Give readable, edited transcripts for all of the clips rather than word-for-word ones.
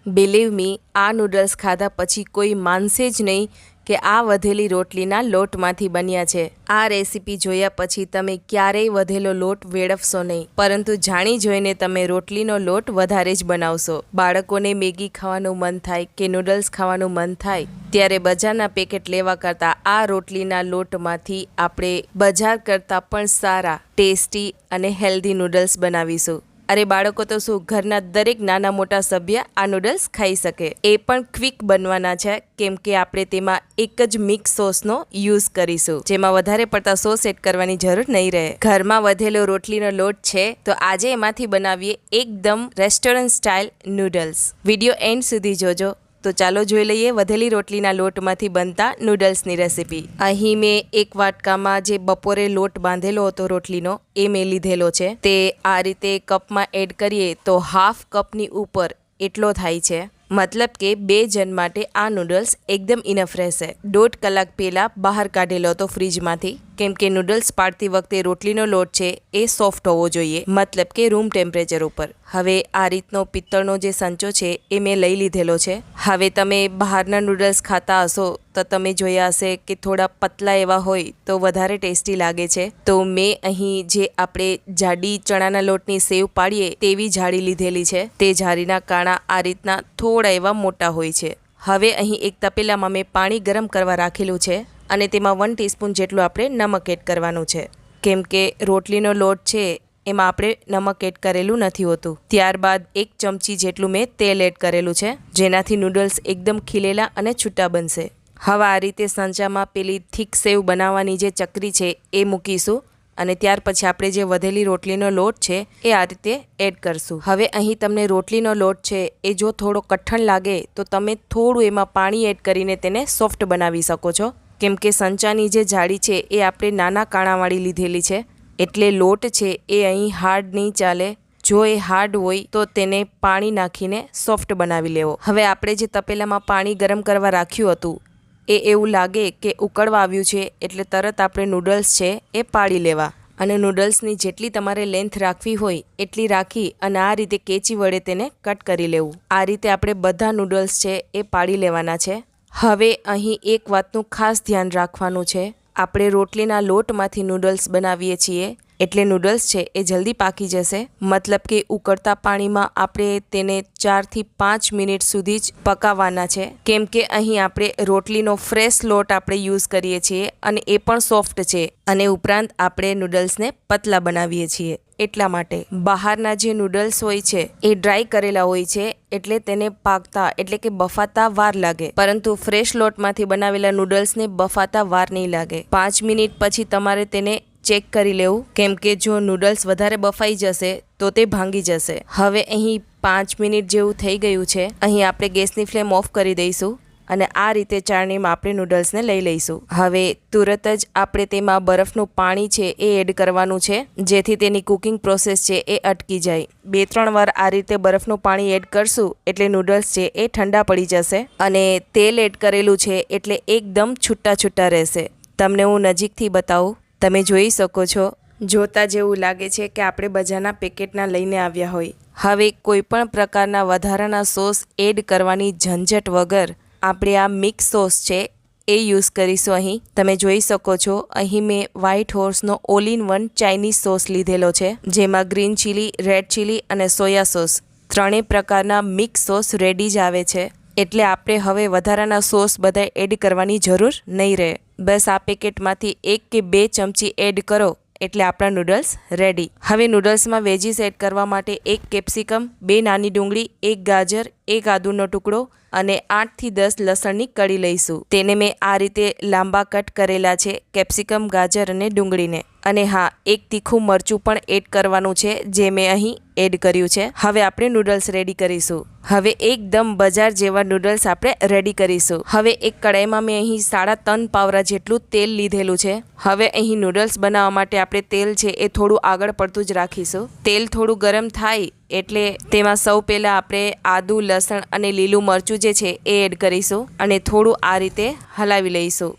Believe me, આ noodles ખાધા પછી કોઈ માનશે જ નહીં કે આ વધેલી રોટલીના લોટમાંથી બન્યા છે. આ રેસીપી જોયા પછી તમે ક્યારેય વધેલો લોટ વેડફશો નહીં, પરંતુ જાણી જોઈને તમે રોટલીનો લોટ વધારે જ બનાવશો. બાળકોને મેગી ખાવાનું મન થાય કે નૂડલ્સ ખાવાનું મન થાય ત્યારે બજારના પેકેટ લેવા કરતાં આ રોટલીના લોટમાંથી આપણે બજાર કરતાં પણ સારા, ટેસ્ટી અને હેલ્ધી નૂડલ્સ બનાવીશું. અરે બાળકો તો શું, ઘરના દરેક નાના મોટા સભ્ય આ નૂડલ્સ ખાઈ શકે. એ પણ ક્વિક બનવાના છે, કેમ કે આપણે તેમાં એક જ મિક્સ સોસનો યુઝ કરીશું, જેમાં વધારે પડતા સોસ એડ કરવાની જરૂર નહીં રહે. ઘરમાં વધેલો રોટલીનો લોટ છે તો આજે એમાંથી બનાવીએ એકદમ restaurant style noodles. Video and સુધી જોજો. તો ચાલો જોઈ લઈએ વધેલી રોટલીના લોટમાંથી બનતા નૂડલ્સની રેસીપી. અહીં મેં એક વાટકામાં જે બપોરે લોટ બાંધેલો હતો રોટલીનો એ મેં લીધેલો છે. તે આ રીતે કપમાં એડ કરીએ તો હાફ કપની ઉપર એટલો થાય છે. મતલબ કે 2 જણ માટે આ નૂડલ્સ એકદમ ઇનફ રહેશે. 1.5 કલાક પહેલાં બહાર કાઢેલો હતો ફ્રીજમાંથી, કેમ કે નૂડલ્સ પાડતી વખતે રોટલીનો લોટ છે એ સોફ્ટ હોવો જોઈએ, મતલબ કે રૂમ ટેમ્પરેચર ઉપર. હવે આ રીતનો પિત્તળનો જે સંચો છે એ મેં લઈ લીધેલો છે. હવે તમે બહારના નૂડલ્સ ખાતા હશો તો તમે જોયા હશે કે થોડા પતલા એવા હોય તો વધારે ટેસ્ટી લાગે છે. તો મેં અહીં જે આપણે જાડી ચણાના લોટની સેવ પાડીએ તેવી જાળી લીધેલી છે. તે જાળીના કાણા આ રીતના થોડા એવા મોટા હોય છે. હવે અહીં એક તપેલામાં મેં પાણી ગરમ કરવા રાખેલું છે અને તેમાં 1 ટીસ્પૂન જેટલું આપણે નમક એડ કરવાનું છે, કેમ કે રોટલીનો લોટ છે એમાં આપણે નમક એડ કરેલું નથી હોતું. ત્યારબાદ 1 ચમચી જેટલું મેં તેલ એડ કરેલું છે, જેનાથી નૂડલ્સ એકદમ ખીલેલા અને છૂટા બનશે. હવે આ રીતે સંચામાં પેલી થીક સેવ બનાવવાની જે ચકરી છે એ મૂકીશું અને ત્યાર પછી આપણે જે વધેલી રોટલીનો લોટ છે એ આ રીતે એડ કરશું. હવે અહીં તમને રોટલીનો લોટ છે એ જો થોડો કઠણ લાગે તો તમે થોડું એમાં પાણી એડ કરીને તેને સોફ્ટ બનાવી શકો છો, કેમ કે સંચાની જે જાળી છે એ આપણે નાના કાણાવાળી લીધેલી છે, એટલે લોટ છે એ અહીં હાર્ડ નહીં ચાલે. જો એ હાર્ડ હોય તો તેને પાણી નાખીને સોફ્ટ બનાવી લેવો. હવે આપણે જે તપેલામાં પાણી ગરમ કરવા રાખ્યું હતું એ એવું લાગે કે ઉકળવા આવ્યું છે એટલે તરત આપણે નૂડલ્સ છે એ પાડી લેવા અને નૂડલ્સની જેટલી તમારે લેન્થ રાખવી હોય એટલી રાખી અને આ રીતે કેચી વડે તેને કટ કરી લેવું. આ રીતે આપણે બધા નૂડલ્સ છે એ પાડી લેવાના છે. હવે અહીં એક વાતનું ખાસ ધ્યાન રાખવાનું છે, આપણે રોટલીના લોટમાંથી નૂડલ્સ બનાવીએ છીએ એટલે નૂડલ્સ છે એ જલ્દી પાકી જશે. મતલબ કે ઉકળતા પાણીમાં આપણે તેને 4 થી 5 મિનિટ સુધી જ પકાવવાના છે, કેમ કે અહીં આપણે રોટલીનો ફ્રેશ લોટ આપણે યુઝ કરીએ છીએ અને એ પણ સોફ્ટ છે અને ઉપરાંત આપણે નૂડલ્સને પતલા બનાવીએ છીએ. એટલા માટે બહારના જે નૂડલ્સ હોય છે એ ડ્રાય કરેલા હોય છે એટલે તેને પાકતા એટલે કે બફાતા વાર લાગે, પરંતુ ફ્રેશ લોટમાંથી બનાવેલા નૂડલ્સને બફાતા વાર નહીં લાગે. 5 મિનિટ પછી તમારે તેને ચેક કરી લેવું, કેમ કે જો નૂડલ્સ વધારે બફાઈ જશે તો તે ભાંગી જશે. હવે અહીં 5 મિનિટ જેવું થઈ ગયું છે. અહીં આપણે ગેસની ફ્લેમ ઓફ કરી દઈશું અને આ રીતે ચાળણીમાં આપણે નૂડલ્સને લઈ લઈશું. હવે તુરત જ આપણે તેમાં બરફનું પાણી છે એ એડ કરવાનું છે, જેથી તેની કુકિંગ પ્રોસેસ છે એ અટકી જાય. 2-3 વાર આ રીતે બરફનું પાણી એડ કરશું એટલે નૂડલ્સ છે એ ઠંડા પડી જશે અને તેલ એડ કરેલું છે એટલે એકદમ છૂટા છૂટા રહેશે. તમને હું નજીકથી બતાવું, તમે જોઈ શકો છો, જોતા જેવું લાગે છે કે આપણે બજારના પેકેટના લઈને આવ્યા હોય. હવે કોઈ પણ પ્રકારના વધારાના સોસ એડ કરવાની ઝંઝટ વગર આપણે આ મિક્સ સોસ છે એ યુઝ કરીશું. અહીં તમે જોઈ શકો છો, અહીં મેં વ્હાઇટ હોર્સનો all in one Chinese sauce લીધેલો છે, જેમાં ગ્રીન ચીલી, રેડ ચીલી અને સોયા સોસ 3 પ્રકારના મિક્સ સોસ રેડી જ આવે છે. એટલે આપણે હવે વધારાના સોસ બધા એડ કરવાની જરૂર નહીં રહે. બસ આ પેકેટમાંથી 1 કે 2 ચમચી એડ કરો એટલે આપણા નૂડલ્સ રેડી. હવે નૂડલ્સમાં વેજીસ એડ કરવા માટે 1 કેપ્સિકમ, 2 નાની ડુંગળી, 1 ગાજર, 1 આદુનો ટુકડો અને 8 થી 10 લસણની કળી લઈશું. તેને મેં આ રીતે લાંબા કટ કરેલા છે, કેપ્સિકમ, ગાજર અને ડુંગળીને. અને હા, 1 તીખું મરચું પણ એડ કરવાનું છે, જે મેં અહીં એડ કર્યું છે. હવે આપણે નૂડલ્સ રેડી કરીશું. હવે એકદમ બજાર જેવા નૂડલ્સ આપણે રેડી કરીશું. હવે એક કડાઈમાં મેં અહીં 3.5 પાવરા જેટલું તેલ લીધેલું છે. હવે અહીં નૂડલ્સ બનાવવા માટે આપણે તેલ છે એ થોડું આગળ પડતું જ રાખીશું. તેલ થોડું ગરમ થાય એટલે તેમાં સૌ પહેલાં આપણે આદુ, લસણ અને લીલું મરચું જે છે એ એડ કરીશું અને થોડું આ રીતે હલાવી લઈશું.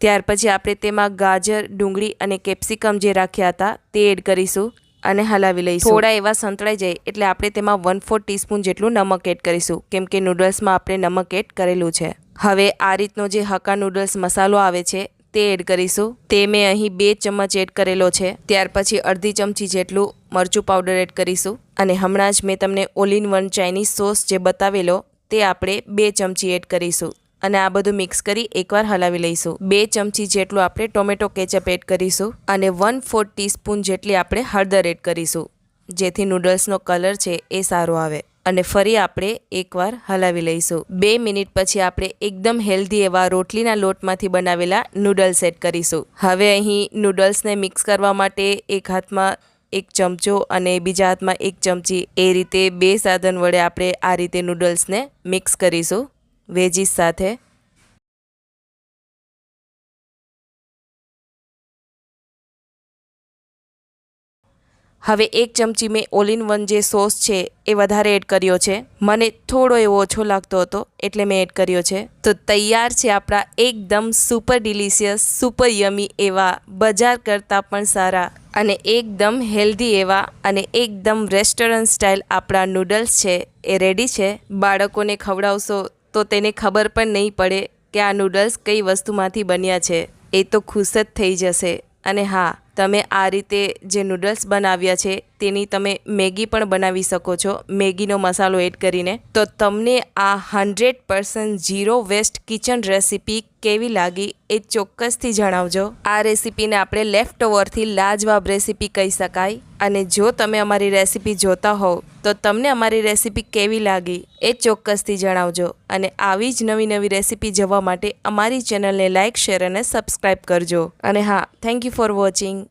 ત્યાર પછી આપણે તેમાં ગાજર, ડુંગળી અને કેપ્સિકમ જે રાખ્યા હતા તે એડ કરીશું અને હલાવી લઈશું. થોડા એવા સંતળાઈ જાય એટલે આપણે તેમાં 1/4 ટીસ્પૂન જેટલું નમક એડ કરીશું, કેમ કે નૂડલ્સમાં આપણે નમક એડ કરેલું છે. હવે આ રીતનો જે હક્કા નૂડલ્સ મસાલો આવે છે તે એડ કરીશું. તે મેં અહીં 2 ચમચ એડ કરેલો છે. ત્યાર પછી અડધી ચમચી જેટલું મરચું પાવડર એડ કરીશું. અને હમણાં જ મેં તમને all in one Chinese sauce જે બતાવેલો તે આપણે 2 ચમચી એડ કરીશું. અને આ બધું મિક્સ કરી એકવાર હલાવી લઈશું. 2 ચમચી જેટલું આપણે ટોમેટો કેચઅપ એડ કરીશું. અને 1/4 ટીસ્પૂન જેટલી આપણે હળદર એડ કરીશું, જેથી નૂડલ્સનો કલર છે એ સારો આવે. અને ફરી આપણે એકવાર હલાવી લઈશું. 2 મિનિટ પછી આપણે એકદમ હેલ્ધી એવા રોટલીના લોટમાંથી બનાવેલા નૂડલ્સ એડ કરીશું. હવે અહીં નૂડલ્સને મિક્સ કરવા માટે એક હાથમાં 1 ચમચો અને બીજા હાથમાં 1 ચમચી એ રીતે 2 સાધન વડે આપણે આ રીતે નૂડલ્સને મિક્સ કરીશું વેજીસ સાથે. હવે 1 ચમચી મેં ઓલ ઇન વન જે સોસ છે એ વધારે એડ કર્યો છે. મને થોડો એવો ઓછો લાગતો હતો એટલે મેં એડ કર્યો છે. તો તૈયાર છે આપણા એકદમ સુપર ડિલિશિયસ, સુપર યમી એવા, બજાર કરતાં પણ સારા અને એકદમ હેલ્ધી એવા અને એકદમ રેસ્ટોરન્ટ સ્ટાઇલ આપણા નૂડલ્સ છે એ રેડી છે. બાળકોને ખવડાવશો તો તેને ખબર પણ નહીં પડે કે આ નૂડલ્સ કઈ વસ્તુમાંથી બન્યા છે. એ તો ખુશ જ થઈ જશે. અને હા, તમે આ રીતે જે નૂડલ્સ બનાવ્યા છે તેની તમે મેગી પણ બનાવી શકો છો મેગીનો મસાલો એડ કરીને. તો તમને આ 100% ઝીરો વેસ્ટ કિચન રેસીપી કેવી લાગી એ ચોક્કસથી જણાવજો. આ રેસીપીને આપણે લેફ્ટ ઓવરથી લાજવાબ રેસીપી કહી શકાય. અને જો તમે અમારી રેસીપી જોતા હોવ તો તમને અમારી રેસીપી કેવી લાગી એ ચોક્કસથી જણાવજો. અને આવી જ નવી નવી રેસીપી જોવા માટે અમારી ચેનલને લાઇક, શેર અને સબસ્ક્રાઈબ કરજો. અને હા, થેન્ક યુ ફોર વોચિંગ.